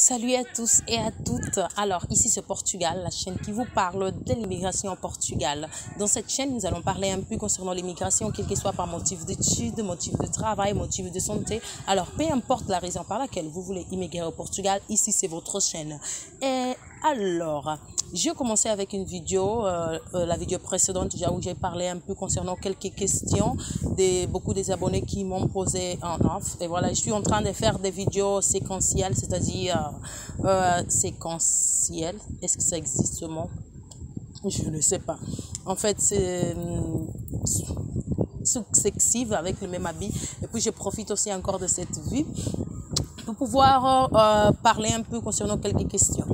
Salut à tous et à toutes. Alors, ici c'est Portugal, la chaîne qui vous parle de l'immigration au Portugal. Dans cette chaîne, nous allons parler un peu concernant l'immigration, quel que soit par motif d'études, motif de travail, motif de santé. Alors, peu importe la raison par laquelle vous voulez immigrer au Portugal, ici c'est votre chaîne. Et alors, j'ai commencé avec une vidéo, la vidéo précédente où j'ai parlé un peu concernant quelques questions de beaucoup des abonnés qui m'ont posé en off. Et voilà, je suis en train de faire des vidéos séquentielles, c'est-à-dire séquentielles. Est-ce que ça existe ce mot? Je ne sais pas. En fait, c'est successive avec le même habit. Et puis, je profite aussi encore de cette vue pour pouvoir parler un peu concernant quelques questions.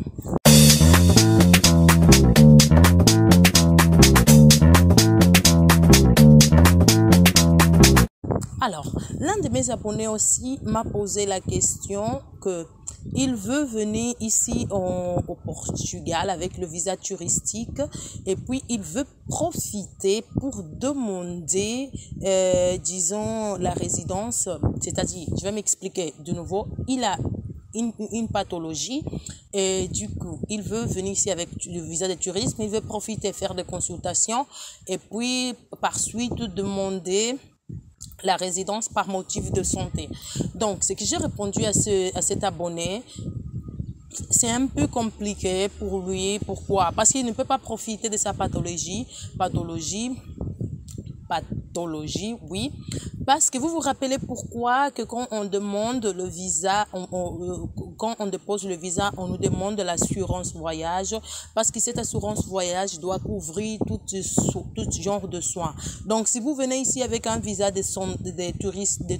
Alors, l'un de mes abonnés aussi m'a posé la question que il veut venir ici au Portugal avec le visa touristique et puis il veut profiter pour demander, disons, la résidence. C'est-à-dire, je vais m'expliquer de nouveau, il a une pathologie et du coup il veut venir ici avec le visa de tourisme, il veut profiter, faire des consultations et puis par suite demander la résidence par motif de santé. Donc, ce que j'ai répondu à cet abonné, c'est un peu compliqué pour lui. Pourquoi? Parce qu'il ne peut pas profiter de sa pathologie, oui, parce que vous vous rappelez pourquoi que quand on demande le visa, quand on dépose le visa, on nous demande l'assurance voyage, parce que cette assurance voyage doit couvrir tout genre de soins. Donc, si vous venez ici avec un visa de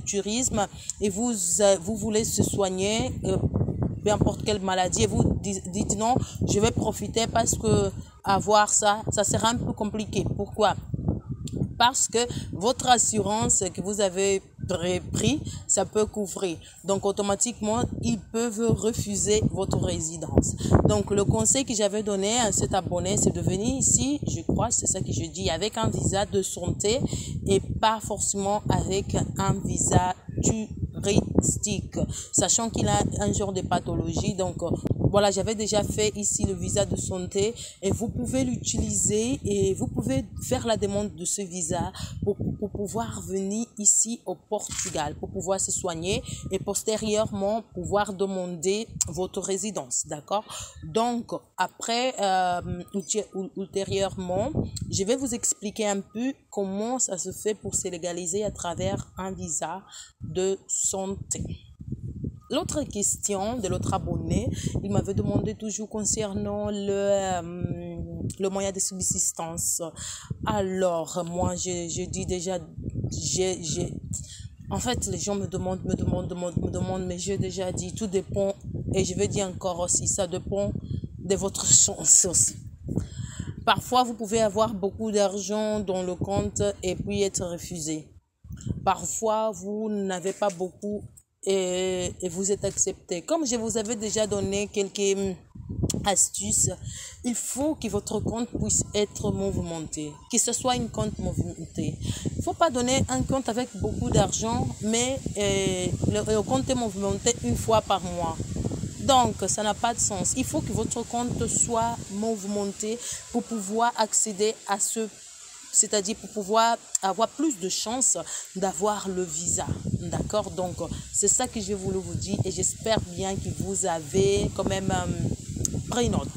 tourisme et vous voulez se soigner, peu importe quelle maladie, et vous dites non, je vais profiter parce que avoir ça sera un peu compliqué. Pourquoi? Parce que votre assurance que vous avez pris, ça peut couvrir. Donc, automatiquement, ils peuvent refuser votre résidence. Donc, le conseil que j'avais donné à cet abonné, c'est de venir ici, je crois, c'est ça que je dis, avec un visa de santé et pas forcément avec un visa touristique, sachant qu'il a un genre de pathologie. Donc, voilà, j'avais déjà fait ici le visa de santé et vous pouvez l'utiliser et vous pouvez faire la demande de ce visa pour pouvoir venir ici au Portugal, pour pouvoir se soigner et postérieurement pouvoir demander votre résidence, d'accord? Donc, après, ultérieurement, je vais vous expliquer un peu comment ça se fait pour se légaliser à travers un visa de santé. L'autre question de l'autre abonné, il m'avait demandé toujours concernant le moyen de subsistance. Alors, moi, je dis déjà, en fait, les gens me demandent, mais j'ai déjà dit, tout dépend, et je vais dire encore aussi, ça dépend de votre chance aussi. Parfois, vous pouvez avoir beaucoup d'argent dans le compte et puis être refusé. Parfois, vous n'avez pas beaucoup et vous êtes accepté. Comme je vous avais déjà donné quelques astuces, il faut que votre compte puisse être mouvementé, que ce soit une compte mouvementé. Il ne faut pas donner un compte avec beaucoup d'argent, mais le compte est mouvementé une fois par mois. Donc, ça n'a pas de sens. Il faut que votre compte soit mouvementé pour pouvoir accéder à c'est-à-dire pour pouvoir avoir plus de chances d'avoir le visa. D'accord? Donc, c'est ça que je voulais vous dire et j'espère bien que vous avez quand même pris note.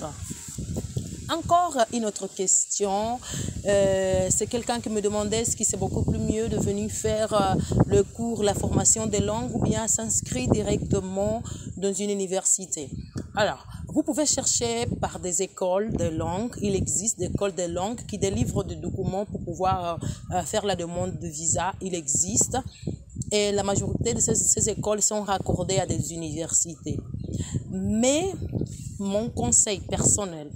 Encore une autre question, c'est quelqu'un qui me demandait est-ce que c'est beaucoup plus mieux de venir faire le cours, la formation des langues ou bien s'inscrire directement dans une université. Alors, vous pouvez chercher par des écoles de langue. Il existe des écoles de langue qui délivrent des documents pour pouvoir faire la demande de visa. Il existe. Et la majorité de ces écoles sont raccordées à des universités. Mais mon conseil personnel,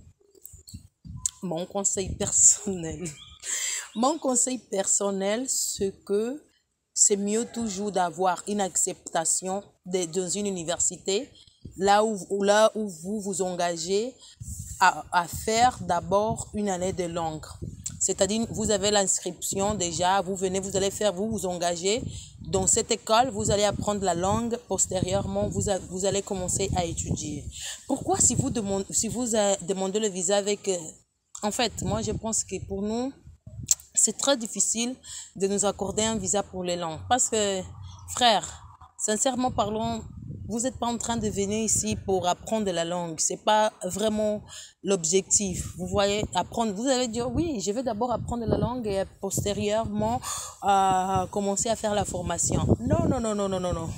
c'est que c'est mieux toujours d'avoir une acceptation dans une université, là où vous vous engagez à faire d'abord une année de langue. C'est-à-dire, vous avez l'inscription déjà, vous venez, vous allez faire, vous vous engagez dans cette école, vous allez apprendre la langue, postérieurement, vous allez commencer à étudier. Pourquoi si vous demandez le visa avec... en fait, moi je pense que pour nous, c'est très difficile de nous accorder un visa pour les langues. Parce que, frère, sincèrement parlons, vous n'êtes pas en train de venir ici pour apprendre la langue. C'est pas vraiment l'objectif. Vous voyez, apprendre. Vous allez dire, oui, je vais d'abord apprendre la langue et postérieurement commencer à faire la formation. Non, non, non, non, non, non, non.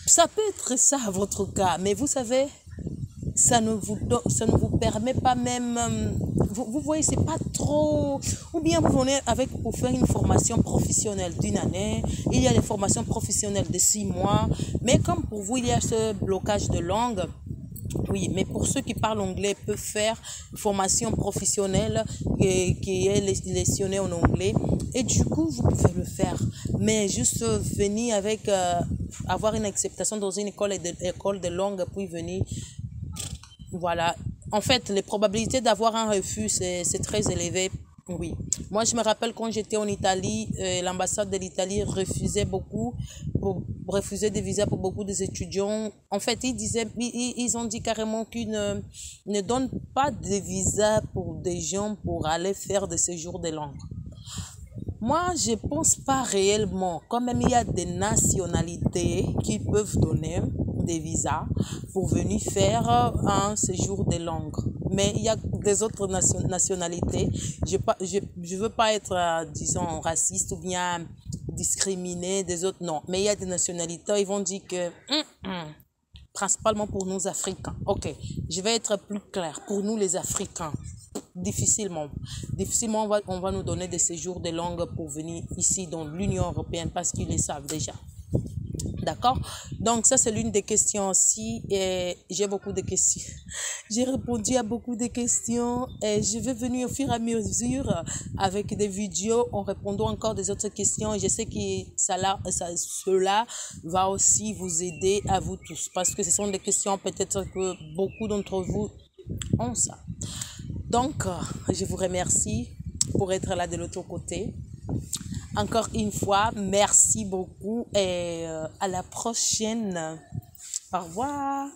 Ça peut être ça, votre cas. Mais vous savez, ça ne vous permet pas même, vous voyez, c'est pas trop, ou bien vous venez pour faire une formation professionnelle d'une année, il y a des formations professionnelles de 6 mois, mais comme pour vous, il y a ce blocage de langue, oui, mais pour ceux qui parlent anglais, peuvent faire une formation professionnelle qui est lessionnée en anglais, et du coup, vous pouvez le faire, mais juste venir avec, avoir une acceptation dans une école de langue, puis venir. Voilà. En fait, les probabilités d'avoir un refus, c'est très élevé. Oui. Moi, je me rappelle quand j'étais en Italie, l'ambassade de l'Italie refusait des visas pour beaucoup des étudiants. En fait, ils ont dit carrément qu'ils ne donnent pas de visas pour des gens pour aller faire des séjours de langue. Moi, je ne pense pas réellement. Quand même, il y a des nationalités qui peuvent donner des visas pour venir faire un séjour de langue. Mais il y a des autres nationalités. Je veux pas être, disons, raciste ou bien discriminer des autres. Non. Mais il y a des nationalités, ils vont dire que, principalement pour nous Africains. Ok, je vais être plus clair. Pour nous les Africains, difficilement on va nous donner des séjours de langue pour venir ici dans l'Union européenne parce qu'ils le savent déjà. D'accord? Donc, ça, c'est l'une des questions aussi. Et j'ai beaucoup de questions. J'ai répondu à beaucoup de questions et je vais venir au fur et à mesure avec des vidéos en répondant encore des autres questions. Et je sais que cela va aussi vous aider à vous tous parce que ce sont des questions peut-être que beaucoup d'entre vous ont ça. Donc, je vous remercie pour être là de l'autre côté. Encore une fois, merci beaucoup et à la prochaine. Au revoir.